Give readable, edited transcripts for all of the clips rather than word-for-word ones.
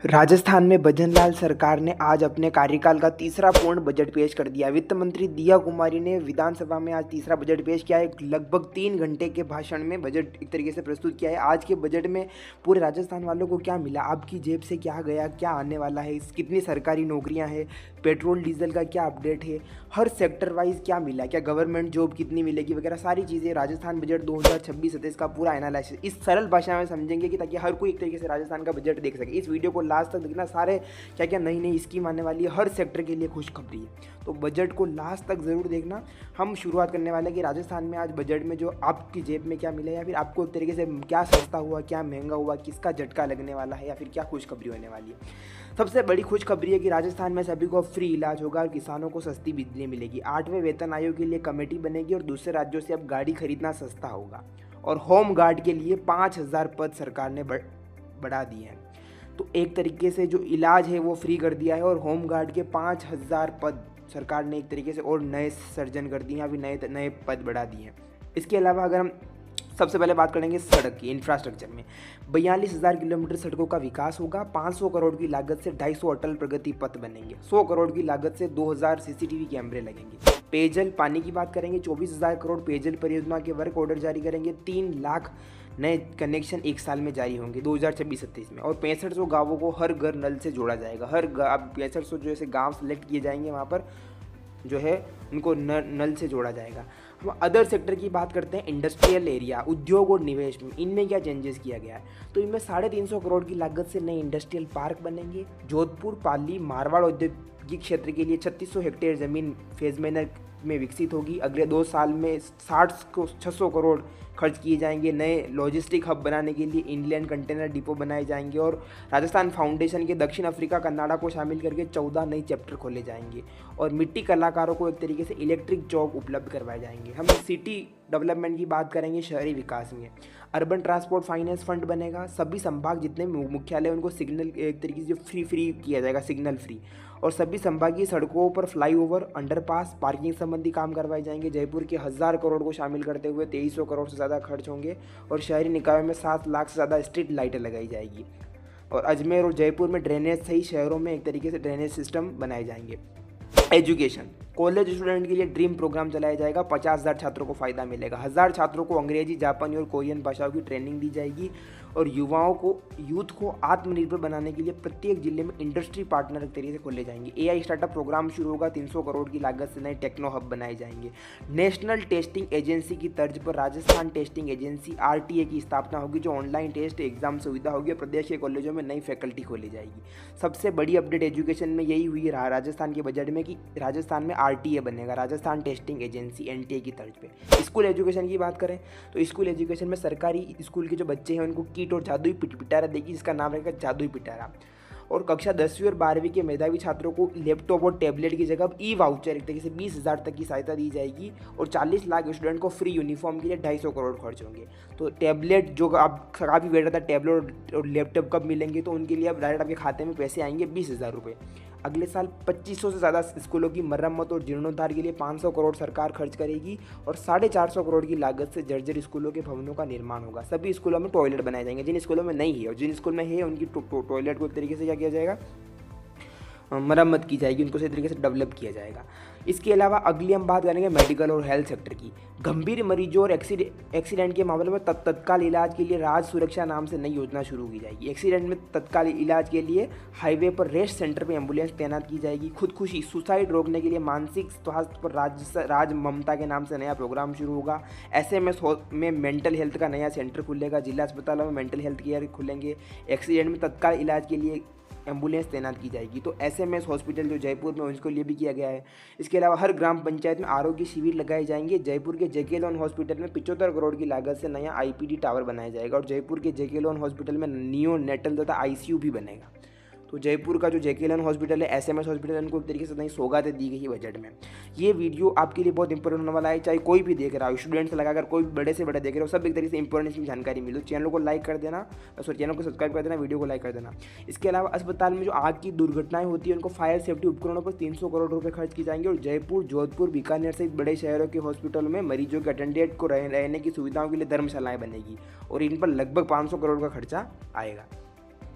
राजस्थान में भजनलाल सरकार ने आज अपने कार्यकाल का तीसरा पूर्ण बजट पेश कर दिया। वित्त मंत्री दिया कुमारी ने विधानसभा में आज तीसरा बजट पेश किया है। लगभग 3 घंटे के भाषण में बजट एक तरीके से प्रस्तुत किया है। आज के बजट में पूरे राजस्थान वालों को क्या मिला, आपकी जेब से क्या गया, क्या आने वाला है, कितनी सरकारी नौकरियां हैं, पेट्रोल डीजल का क्या अपडेट है, हर सेक्टर वाइज क्या मिला, क्या गवर्नमेंट जॉब कितनी मिलेगी वगैरह सारी चीज़ें राजस्थान बजट 2026-27 का पूरा एनालिसिस इस सरल भाषा में समझेंगे कि ताकि हर कोई एक तरीके से राजस्थान का बजट देख सके। इस वीडियो को लास्ट तक देखना, सारे क्या क्या नई नई स्कीम आने वाली है, हर सेक्टर के लिए खुशखबरी है, तो बजट को लास्ट तक ज़रूर देखना। हम शुरुआत करने वाले हैं कि राजस्थान में आज बजट में जो आपकी जेब में क्या मिला या फिर आपको एक तरीके से क्या सस्ता हुआ, क्या महंगा हुआ, किसका झटका लगने वाला है या फिर क्या खुशखबरी होने वाली है। सबसे बड़ी खुशखबरी है कि राजस्थान में सभी को फ्री इलाज होगा और किसानों को सस्ती बिजली मिलेगी। 8वें वेतन आयोग के लिए कमेटी बनेगी और दूसरे राज्यों से अब गाड़ी खरीदना सस्ता होगा। और होम गार्ड के लिए 5,000 पद सरकार ने बढ़ा दिए हैं। तो एक तरीके से जो इलाज है वो फ्री कर दिया है और होम गार्ड के 5,000 पद सरकार ने एक तरीके से और नए सर्जन कर दिए हैं, अभी नए नए पद बढ़ा दिए हैं। इसके अलावा अगर हम सबसे पहले बात करेंगे सड़क की, इंफ्रास्ट्रक्चर में 42,000 किलोमीटर सड़कों का विकास होगा। 500 करोड़ की लागत से 250 अटल प्रगति पथ बनेंगे। 100 करोड़ की लागत से 2,000 सीसीटीवी कैमरे लगेंगे। पेयजल पानी की बात करेंगे, 24,000 करोड़ पेयजल परियोजना के वर्क ऑर्डर जारी करेंगे। 3 लाख नए कनेक्शन एक साल में जारी होंगे 2026-27 में। और 6500 गाँवों को हर घर नल से जोड़ा जाएगा। हर 6500 जो ऐसे गाँव सेलेक्ट किए जाएंगे, वहाँ पर जो है उनको नल से जोड़ा जाएगा। हम अदर सेक्टर की बात करते हैं, इंडस्ट्रियल एरिया, उद्योग और निवेश में इनमें क्या चेंजेस किया गया है। तो इनमें 350 करोड़ की लागत से नए इंडस्ट्रियल पार्क बनेंगे। जोधपुर, पाली, मारवाड़ औद्योगिक क्षेत्र के लिए 3600 हेक्टेयर ज़मीन फेज मैनर में विकसित होगी। अगले 2 साल में 600 करोड़ खर्च किए जाएंगे। नए लॉजिस्टिक हब बनाने के लिए इंडियन कंटेनर डिपो बनाए जाएंगे और राजस्थान फाउंडेशन के दक्षिण अफ्रीका, कनाडा को शामिल करके 14 नए चैप्टर खोले जाएंगे। और मिट्टी कलाकारों को एक तरीके से इलेक्ट्रिक जॉब उपलब्ध करवाए जाएंगे। हम सिटी डेवलपमेंट की बात करेंगे, शहरी विकास में अर्बन ट्रांसपोर्ट फाइनेंस फंड बनेगा। सभी संभाग जितने मुख्यालय उनको सिग्नल एक तरीके से फ्री किया जाएगा, सिग्नल फ्री। और सभी संभागीय सड़कों पर फ्लाईओवर, अंडरपास, पार्किंग संबंधी काम करवाए जाएंगे। जयपुर के 1,000 करोड़ को शामिल करते हुए 2300 करोड़ से ज़्यादा खर्च होंगे। और शहरी निकायों में 7 लाख से ज़्यादा स्ट्रीट लाइटें लगाई जाएगी। और अजमेर और जयपुर में ड्रेनेज सही शहरों में एक तरीके से ड्रेनेज सिस्टम बनाए जाएंगे। एजुकेशन, कॉलेज स्टूडेंट के लिए ड्रीम प्रोग्राम चलाया जाएगा। 50,000 छात्रों को फायदा मिलेगा। 1,000 छात्रों को अंग्रेजी, जापानी और कोरियन भाषाओं की ट्रेनिंग दी जाएगी। और यूथ को आत्मनिर्भर बनाने के लिए प्रत्येक जिले में इंडस्ट्री पार्टनर एक तरीके से खोले जाएंगे। एआई स्टार्टअप प्रोग्राम शुरू होगा। 300 करोड़ की लागत से नए टेक्नो हब बनाए जाएंगे। नेशनल टेस्टिंग एजेंसी की तर्ज पर राजस्थान टेस्टिंग एजेंसी आरटीए की स्थापना होगी, जो ऑनलाइन टेस्ट एग्जाम सुविधा होगी। प्रदेश के कॉलेजों में नई फैकल्टी खोली जाएगी। सबसे बड़ी अपडेट एजुकेशन में यही हुई है राजस्थान के बजट में कि राजस्थान में आरटीए बनेगा, राजस्थान टेस्टिंग एजेंसी, एनटीए की तर्ज पे। स्कूल एजुकेशन की बात करें तो स्कूल एजुकेशन में सरकारी स्कूल के जो बच्चे हैं उनको किट और जादुई पिटारा देगी, जिसका नाम रहेगा जादुई पिटारा। और कक्षा 10वीं और 12वीं के मेधावी छात्रों को लैपटॉप और टैबलेट की जगह ई वाउचर एक तरीके से 20,000 तक की सहायता दी जाएगी। और 40 लाख स्टूडेंट को फ्री यूनिफॉर्म के लिए 250 करोड़ खर्च होंगे। तो टैबलेट जो आप काफ़ी वेट रहता है, टैबलेट और लैपटॉप कब मिलेंगे, तो उनके लिए अब डायरेक्ट आपके खाते में पैसे आएंगे 20,000 रुपये। अगले साल 2500 से ज़्यादा स्कूलों की मरम्मत और जीर्णोद्धार के लिए 500 करोड़ सरकार खर्च करेगी। और 450 करोड़ की लागत से जर्जर स्कूलों के भवनों का निर्माण होगा। सभी स्कूलों में टॉयलेट बनाए जाएंगे, जिन स्कूलों में नहीं है, और जिन स्कूल में है उनकी टॉयलेट को एक तरीके से क्या किया जाएगा, मरम्मत की जाएगी, उनको सही तरीके से डेवलप किया जाएगा। इसके अलावा अगली हम बात करेंगे मेडिकल और हेल्थ सेक्टर की। गंभीर मरीजों और एक्सीडेंट के मामले में तत्काल इलाज के लिए राज सुरक्षा नाम से नई योजना शुरू की जाएगी। एक्सीडेंट में तत्काल इलाज के लिए हाईवे पर रेस्ट सेंटर पर एम्बुलेंस तैनात की जाएगी। खुदकुशी, सुसाइड रोकने के लिए मानसिक स्वास्थ्य पर राज ममता के नाम से नया प्रोग्राम शुरू होगा। एसएमएस में मेंटल हेल्थ का नया सेंटर खुलेगा। जिला अस्पतालों में मेंटल हेल्थ केयर खुलेंगे। एक्सीडेंट में तत्काल इलाज के लिए एम्बुलेंस तैनात की जाएगी। तो एसएमएस हॉस्पिटल जो जयपुर में उसको लिए भी किया गया है। इसके अलावा हर ग्राम पंचायत में आरोग्य शिविर लगाए जाएंगे। जयपुर के जेके लोन हॉस्पिटल में 75 करोड़ की लागत से नया आईपीडी टावर बनाया जाएगा। और जयपुर के जेके लोन हॉस्पिटल में नियो नेटल तथा आईसीयू भी बनेगा। तो जयपुर का जो जेके लोन हॉस्पिटल है, एसएमएस हॉस्पिटल है, उनको एक तरीके से नई सौगातें दी गई है बजट में। ये वीडियो आपके लिए बहुत इंपॉर्टेंट होने वाला है, चाहे कोई भी देख रहा हो, स्टूडेंट से लगाकर कोई भी बड़े से बड़े देख रहे हो, सब एक तरीके से इंपॉर्टेंट जानकारी मिले। चैनल को लाइक कर देना, चैनल को सब्सक्राइब कर देना, वीडियो को लाइक कर देना। इसके अलावा अस्पताल में जो आग की दुर्घटनाएं होती है उनको फायर सेफ्टी उपकरणों पर 300 करोड़ रुपये खर्च की जाएंगे। और जयपुर, जोधपुर, बीकानेर सहित बड़े शहरों के हॉस्पिटलों में मरीजों के अटेंडेंट को रहने की सुविधाओं के लिए धर्मशालाएं बनेगी। और इन पर लगभग 500 करोड़ का खर्चा आएगा।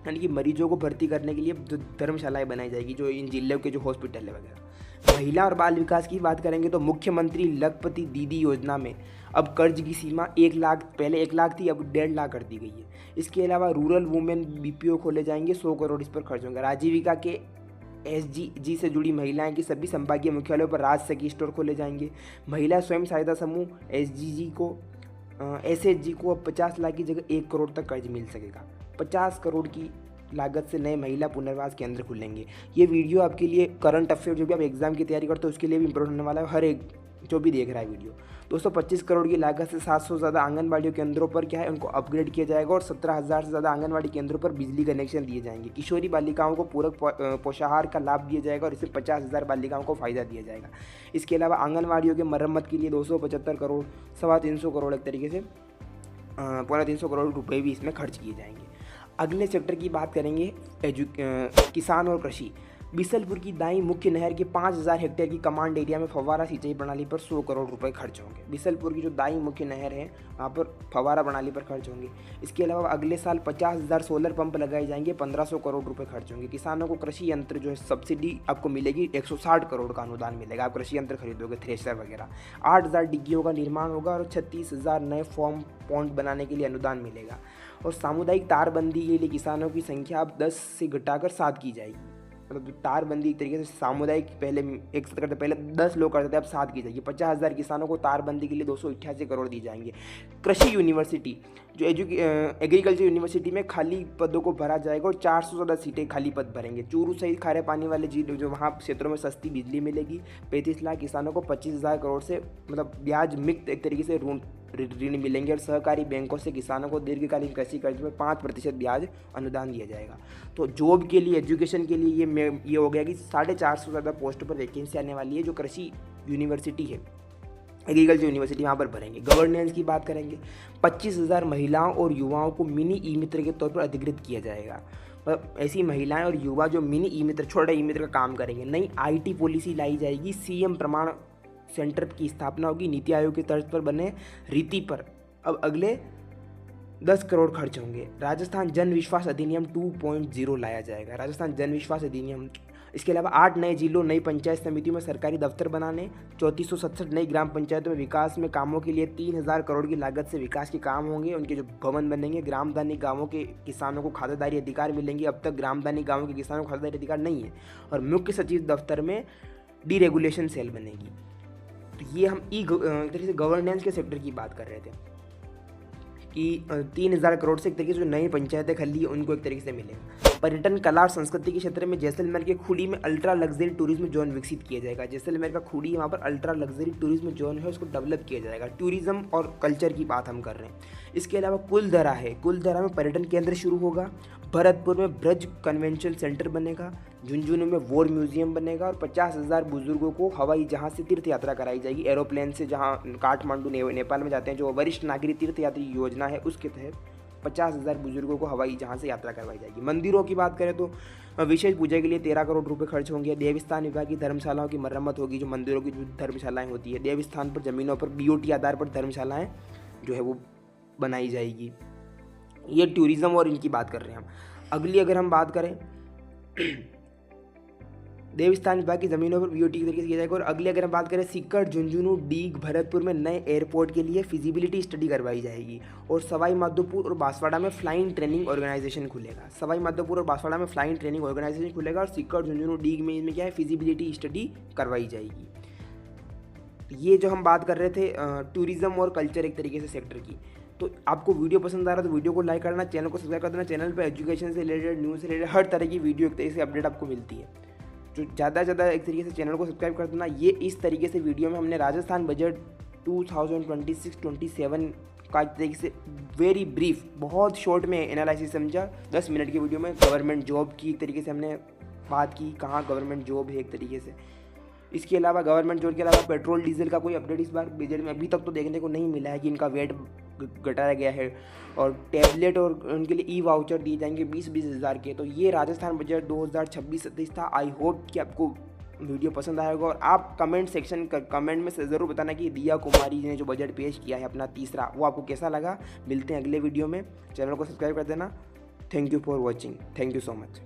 यानी कि मरीजों को भर्ती करने के लिए जो धर्मशालाएँ बनाई जाएगी, जो इन जिलों के जो हॉस्पिटल है वगैरह। महिला और बाल विकास की बात करेंगे तो मुख्यमंत्री लखपति दीदी योजना में अब कर्ज की सीमा 1 लाख, पहले 1 लाख थी, अब 1.5 लाख कर दी गई है। इसके अलावा रूरल वुमेन बीपीओ खोले जाएंगे, 100 करोड़ इस पर खर्च होंगे। आजीविका के एसजीजी से जुड़ी महिलाएं की सभी संभागीय मुख्यालयों पर राज सखी स्टोर खोले जाएंगे। महिला स्वयं सहायता समूह एसएचजी को अब 50 लाख की जगह 1 करोड़ तक कर्ज मिल सकेगा। 50 करोड़ की लागत से नए महिला पुनर्वास केंद्र खुलेंगे। ये वीडियो आपके लिए करंट अफेयर, जो भी आप एग्जाम की तैयारी करते हो उसके लिए भी इंपॉर्टेंट होने वाला है, हर एक जो भी देख रहा है वीडियो। 225 करोड़ की लागत से 700 से ज़्यादा आंगनबाड़ी केंद्रों पर क्या है, उनको अपग्रेड किया जाएगा और 17,000 से ज़्यादा आंगनबाड़ी केंद्रों पर बिजली कनेक्शन दिए जाएंगे। किशोरी बालिकाओं को पूरक पोषाहार का लाभ दिया जाएगा और इससे 50,000 बालिकाओं को फ़ायदा दिया जाएगा। इसके अलावा आंगनबाड़ियों के मरम्मत के लिए 275 करोड़, 325 करोड़ एक तरीके से 325 करोड़ रुपये भी इसमें खर्च किए जाएंगे। अगले सेक्टर की बात करेंगे किसान और कृषि। बिसलपुर की दाई मुख्य नहर के 5,000 हेक्टेयर की कमांड एरिया में फव्वारा सिंचाई प्रणाली पर 100 करोड़ रुपए खर्च होंगे। बिसलपुर की जो दाई मुख्य नहर है वहाँ पर फव्वारा प्रणाली पर खर्च होंगे। इसके अलावा अगले साल 50,000 सोलर पंप लगाए जाएंगे, 1,500 करोड़ रुपए खर्च होंगे। किसानों को कृषि यंत्र जो है सब्सिडी आपको मिलेगी, 160 करोड़ का अनुदान मिलेगा, आप कृषि यंत्र खरीदोगे, थ्रेशर वगैरह। 8,000 डिग्गियों का निर्माण होगा और 36,000 नए फॉर्म पॉन्ड बनाने के लिए अनुदान मिलेगा। और सामुदायिक तारबंदी के लिए किसानों की संख्या अब 10 से घटाकर 7 की जाएगी। मतलब तारबंदी एक तरीके से सामुदायिक, पहले एक साथ करते, पहले 10 लोग करते थे, अब 7 की जाएगी। 50,000 किसानों को तारबंदी के लिए 288 करोड़ दी जाएंगे। कृषि यूनिवर्सिटी जो एग्रीकल्चर यूनिवर्सिटी में खाली पदों को भरा जाएगा और 400 से ज़्यादा सीटें खाली पद भरेंगे। चूरू सहित खारे पानी वाले जिले जो वहाँ क्षेत्रों में सस्ती बिजली मिलेगी। 35 लाख किसानों को 25,000 करोड़ से मतलब ब्याज मुक्त एक तरीके से ऋण मिलेंगे और सहकारी बैंकों से किसानों को दीर्घकालीन कृषि कर्ज में 5% ब्याज अनुदान दिया जाएगा। तो जॉब के लिए, एजुकेशन के लिए ये हो गया कि 450 से ज़्यादा पोस्ट पर वैकेंसी आने वाली है जो कृषि यूनिवर्सिटी है, एग्रीकल्चर यूनिवर्सिटी, वहाँ पर भरेंगे। गवर्नेंस की बात करेंगे, 25,000 महिलाओं और युवाओं को मिनी ई मित्र के तौर पर अधिकृत किया जाएगा। मतलब ऐसी महिलाएं और युवा जो मिनी ई मित्र, छोटे ई मित्र का काम करेंगे। नई IT पॉलिसी लाई जाएगी, CM प्रमाण सेंटर की स्थापना होगी, नीति आयोग की तर्ज पर बने रीति पर अब अगले 10 करोड़ खर्च होंगे। राजस्थान जन विश्वास अधिनियम 2.0 लाया जाएगा, राजस्थान जन विश्वास अधिनियम। इसके अलावा 8 नए जिलों, नई पंचायत समितियों में सरकारी दफ्तर बनाने, 3467 नई ग्राम पंचायतों में विकास में कामों के लिए 3,000 करोड़ की लागत से विकास के काम होंगे, उनके जो भवन बनेंगे। ग्रामदानी गांवों के किसानों को खातादारी अधिकार मिलेंगे, अब तक ग्रामदानी गांवों के किसानों को खातादारी अधिकार नहीं है। और मुख्य सचिव दफ्तर में डीरेगुलेशन सेल बनेगी। तो ये हम तरीके से गवर्नेंस के सेक्टर की बात कर रहे थे कि 3,000 करोड़ से एक तरीके से जो नई पंचायतें खाली है उनको एक तरीके से मिलेगा। पर्यटन, कला और संस्कृति के क्षेत्र में जैसलमेर के खूड़ी में अल्ट्रा लग्जरी टूरिज्म जोन विकसित किया जाएगा। जैसलमेर का खूड़ी, वहाँ पर अल्ट्रा लग्जरी टूरिज्म जोन है, उसको डेवलप किया जाएगा। टूरिज्म और कल्चर की बात हम कर रहे हैं। इसके अलावा कुलधरा है, कुलधरा में पर्यटन केंद्र शुरू होगा। भरतपुर में ब्रज कन्वेंशन सेंटर बनेगा। झुंझुनू में वॉर म्यूजियम बनेगा और 50,000 बुजुर्गों को हवाई जहाज से तीर्थ यात्रा कराई जाएगी। एरोप्लेन से जहाँ काठमांडू नेपाल में जाते हैं, जो वरिष्ठ नागरिक तीर्थ यात्री योजना है उसके तहत 50,000 बुजुर्गों को हवाई जहाज से यात्रा करवाई जाएगी। मंदिरों की बात करें तो विशेष पूजा के लिए 13 करोड़ रुपए खर्च होंगे। देवस्थान विभाग की धर्मशालाओं की मरम्मत होगी, जो मंदिरों की धर्मशालाएं होती है। देवस्थान पर जमीनों पर BOT आधार पर धर्मशालाएं जो है वो बनाई जाएगी। ये टूरिज्म और इनकी बात कर रहे हैं हम। अगली अगर हम बात करें देवस्थान विभाग की ज़मीनों पर BOT की तरीके से किया जाएगा। और अगले अगर हम बात करें सीकर, झुंझुनू, डीग, भरतपुर में नए एयरपोर्ट के लिए फिजिबिलिटी स्टडी करवाई जाएगी। और सवाई माधोपुर और बांसवाड़ा में फ्लाइंग ट्रेनिंग ऑर्गेनाइजेशन खुलेगा। सवाई माधोपुर और बांसवाड़ा में फ्लाइंग ट्रेनिंग ऑर्गेनाइजेशन खुलेगा और सीकर, झुंझुनू, डीग में इनमें क्या है, फिजिबिलिटी स्टडी करवाई जाएगी। ये जो हम बात कर रहे थे टूरिज्म और कल्चर एक तरीके से सेक्टर की। तो आपको वीडियो पसंद आ रहा है तो वीडियो को लाइक करना, चैनल को सब्सक्राइब कर देना। चैनल पर एजुकेशन से रिलेटेड, न्यूज़ से रिलेटेड हर तरह की वीडियो एक तरीके से अपडेट आपको मिलती है। जो ज़्यादा से ज़्यादा एक तरीके से चैनल को सब्सक्राइब कर देना। ये इस तरीके से वीडियो में हमने राजस्थान बजट 2026-27 का एक तरीके से वेरी ब्रीफ, बहुत शॉर्ट में एनालिसिस समझा। 10 मिनट की वीडियो में गवर्नमेंट जॉब की एक तरीके से हमने बात की, कहाँ गवर्नमेंट जॉब है एक तरीके से। इसके अलावा गवर्नमेंट जॉब के अलावा पेट्रोल डीजल का कोई अपडेट इस बार बजट में अभी तक तो देखने को नहीं मिला है कि इनका वेट घटाया गया है। और टैबलेट और उनके लिए ई वाउचर दिए जाएंगे 20-20 हज़ार के। तो ये राजस्थान बजट 2026-27 था। आई होप कि आपको वीडियो पसंद आएगा और आप कमेंट में से ज़रूर बताना कि दिया कुमारी ने जो बजट पेश किया है अपना तीसरा, वो आपको कैसा लगा। मिलते हैं अगले वीडियो में, चैनल को सब्सक्राइब कर देना। Thank you for watching, thank you so much.